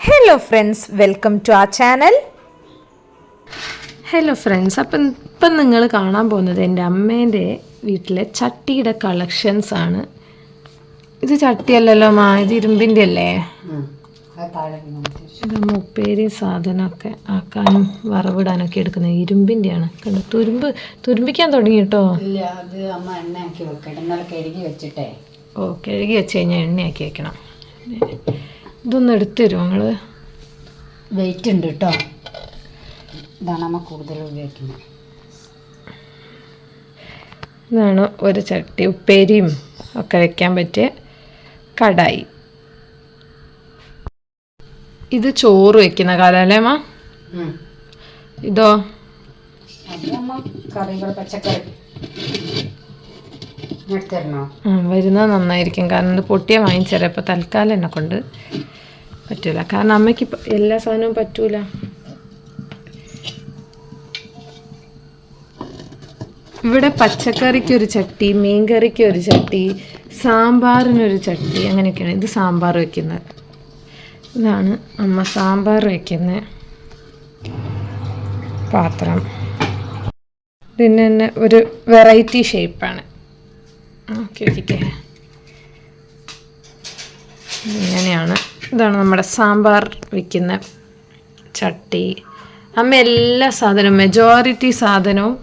Hello friends, welcome to our channel. Hello friends, ഇപ്പം നിങ്ങൾ കാണാൻ പോകുന്നത് എൻ്റെ അമ്മേൻ്റെ വീട്ടിലെ ചട്ടിയുടെ കളക്ഷൻസ് ആണ്. ഇത് ചട്ടിയല്ലല്ലോ മാ, ഇത് ഇരുമ്പിൻ്റെ അല്ലേ? ഇത് ഉപ്പേരി സാധനമൊക്കെ ആക്കാനും വറവിടാനൊക്കെ എടുക്കുന്നത് ഇരുമ്പിൻ്റെയാണ്. കണ്ടോ, തുരുമ്പിക്കാൻ തുടങ്ങി കേട്ടോ. ഓ, കഴുകി വെച്ച് കഴിഞ്ഞാൽ എണ്ണയാക്കി വെക്കണം. ഇതൊന്ന് എടുത്തു തരുമോ നിങ്ങൾ? വെയിറ്റ് ഉണ്ട് കേട്ടോ. ഇതാണ് നമ്മൾ കൂടുതൽ ഉപയോഗിക്കുന്നത്. ഇതാണ് ഒരു ചട്ടി, ഉപ്പേരിയും ഒക്കെ വെക്കാൻ പറ്റിയ കടായി. ഇത് ചോറ് വെക്കുന്ന കാലല്ലേ മാ? ഇതോ? കറികൾ, പച്ചക്കറി വരുന്നത് നന്നായിരിക്കും. കാരണം ഇത് പൊട്ടിയ വാങ്ങിച്ചേരാം. ഇപ്പോൾ തൽക്കാലം എന്നെ കൊണ്ട് പറ്റൂല, കാരണം അമ്മയ്ക്ക് എല്ലാ സാധനവും പറ്റൂല. ഇവിടെ പച്ചക്കറിക്കൊരു ചട്ടി, മീൻകറിക്കൊരു ചട്ടി, സാമ്പാറിനൊരു ചട്ടി, അങ്ങനെയൊക്കെയാണ്. ഇത് സാമ്പാർ വെക്കുന്നത്. ഇതാണ് അമ്മ സാമ്പാർ വയ്ക്കുന്ന പാത്രം. പിന്നെ തന്നെ ഒരു വെറൈറ്റി ഷേപ്പാണ്. ഓക്കെ, ഇങ്ങനെയാണ്. ഇതാണ് നമ്മുടെ സാമ്പാർ വയ്ക്കുന്ന ചട്ടി. അമ്മ എല്ലാ സാധനവും, മെജോറിറ്റി സാധനവും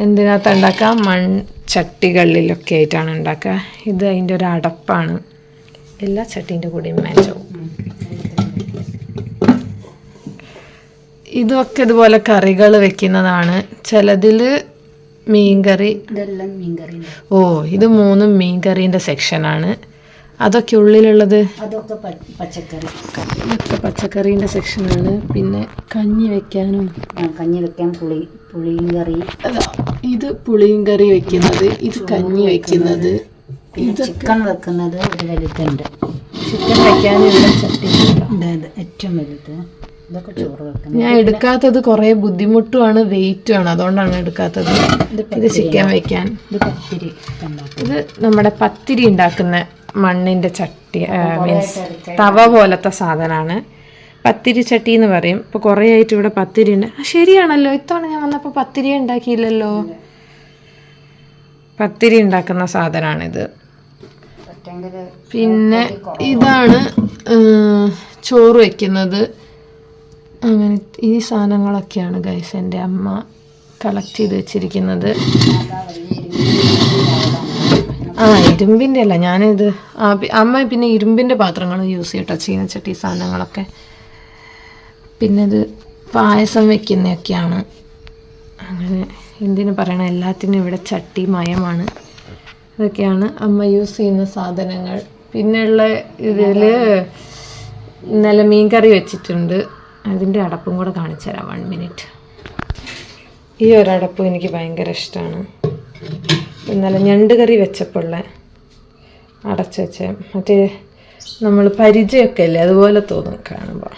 എന്തിനകത്ത് ഉണ്ടാക്കുക? മൺചട്ടികളിലൊക്കെ ആയിട്ടാണ് ഉണ്ടാക്കുക. ഇത് അതിൻ്റെ ഒരു അടപ്പാണ്. എല്ലാ ചട്ടീൻ്റെ കൂടെയും മാച്ചാവും. ഇതൊക്കെ ഇതുപോലെ കറികൾ വെക്കുന്നതാണ്. ചിലതിൽ മീൻകറി. ഇതെല്ലാം മീൻകറി. ഓ, ഇത് 3 മീൻകറീൻ്റെ സെക്ഷനാണ്. അതൊക്കെ ഉള്ളിലുള്ളത് അതൊക്കെ പച്ചക്കറി. ഇതൊക്കെ പച്ചക്കറീൻ്റെ സെക്ഷനാണ്. പിന്നെ കഞ്ഞി വെക്കാൻ പുളിയും കറി. ഇത് പുളിയും കറി വെക്കുന്നത്, ഇത് കഞ്ഞി വെക്കുന്നത്, ഇത് ചിക്കൻ വെക്കുന്നത്. ഒരു വലുതുണ്ട്. ചിക്കൻ വെക്കാൻ ഇവിടെ ചട്ടി ഏറ്റവും വലുത്. ഇതൊക്കെ ചോറ് വെക്കുന്നത്. ഞാൻ എടുക്കാത്തത് കുറേ ബുദ്ധിമുട്ടുമാണ്, വെയിറ്റുമാണ്, അതുകൊണ്ടാണ് എടുക്കാത്തത്. ഇത് ചിക്കൻ വെക്കാൻ. ഇത് നമ്മുടെ പത്തിരി ഉണ്ടാക്കുന്ന മണ്ണിൻ്റെ ചട്ടി, മീൻസ് തവ പോലത്തെ സാധനമാണ്. പത്തിരി ചട്ടി എന്ന് പറയും. ഇപ്പോൾ കുറേ ആയിട്ട് ഇവിടെ പത്തിരി ഉണ്ട്. ശരിയാണല്ലോ, ഇത്തവണ ഞാൻ വന്നപ്പോൾ പത്തിരി ഉണ്ടാക്കിയില്ലല്ലോ. പത്തിരി ഉണ്ടാക്കുന്ന സാധനമാണിത്. പിന്നെ ഇതാണ് ചോറ് വയ്ക്കുന്നത്. അങ്ങനെ ഈ സാധനങ്ങളൊക്കെയാണ് ഗൈസ് എൻ്റെ അമ്മ കളക്ട് ചെയ്ത് വെച്ചിരിക്കുന്നത്. ഇരുമ്പിൻ്റെ അല്ല, ഞാനിത് അമ്മ പിന്നെ ഇരുമ്പിൻ്റെ പാത്രങ്ങൾ യൂസ് ചെയ്യട്ടോ, ചീനച്ചട്ടി സാധനങ്ങളൊക്കെ. പിന്നെ ഇത് പായസം വെക്കുന്നതൊക്കെയാണ്. അങ്ങനെ എന്തിനു പറയണം, എല്ലാത്തിനും ഇവിടെ ചട്ടി മയമാണ്. ഇതൊക്കെയാണ് അമ്മ യൂസ് ചെയ്യുന്ന സാധനങ്ങൾ. പിന്നെയുള്ള ഇതിൽ ഇന്നലെ മീൻ കറി വെച്ചിട്ടുണ്ട്. അതിൻ്റെ അടപ്പും കൂടെ കാണിച്ചു തരാം. 1 മിനിറ്റ്. ഈ ഒരടപ്പും എനിക്ക് ഭയങ്കര ഇഷ്ടമാണ്. ഇന്നലെ ഞണ്ട് കറി വെച്ചപ്പോൾ അടച്ചു വെച്ച മറ്റേ നമ്മൾ പരിചയമൊക്കെ അല്ലേ, അതുപോലെ തോന്നും കാണുമ്പോൾ.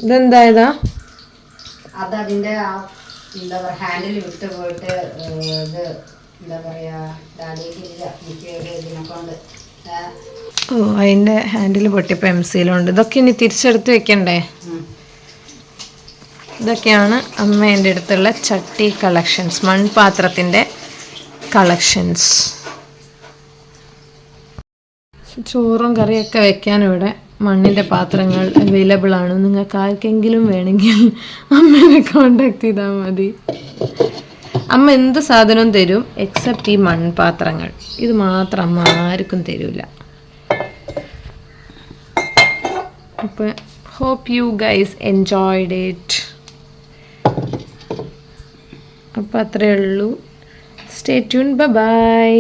ഇതെന്തായതാ? അതതിൻ്റെ എന്താ പറയുക, ഹാൻഡിൽ വിട്ട് പോയിട്ട് ഇത് എന്താ പറയുക, ഇതിനെക്കൊണ്ട്. ഓ, അതിൻ്റെ ഹാൻഡിൽ പൊട്ടിയപ്പോൾ MC-യിലുണ്ട്. ഇതൊക്കെ ഇനി തിരിച്ചെടുത്ത് വെക്കണ്ടേ? ഇതൊക്കെയാണ് അമ്മേൻ്റെ അടുത്തുള്ള ചട്ടി കളക്ഷൻസ്, മൺപാത്രത്തിൻ്റെ കളക്ഷൻസ്. ചോറും കറിയൊക്കെ വെക്കാൻ ഇവിടെ മണ്ണിൻ്റെ പാത്രങ്ങൾ അവൈലബിൾ ആണ്. നിങ്ങൾക്ക് ആർക്കെങ്കിലും വേണമെങ്കിൽ അമ്മേനെ കോണ്ടാക്ട് ചെയ്താൽ മതി. അമ്മ എന്ത് സാധനവും തരും എക്സെപ്റ്റ് ഈ മൺപാത്രങ്ങൾ. ഇത് മാത്രം അമ്മ ആർക്കും തരില്ല. അപ്പോൾ hope you guys enjoyed it. അപ്പോൾ അത്രയേ ഉള്ളൂ. Stay tune. ബൈ.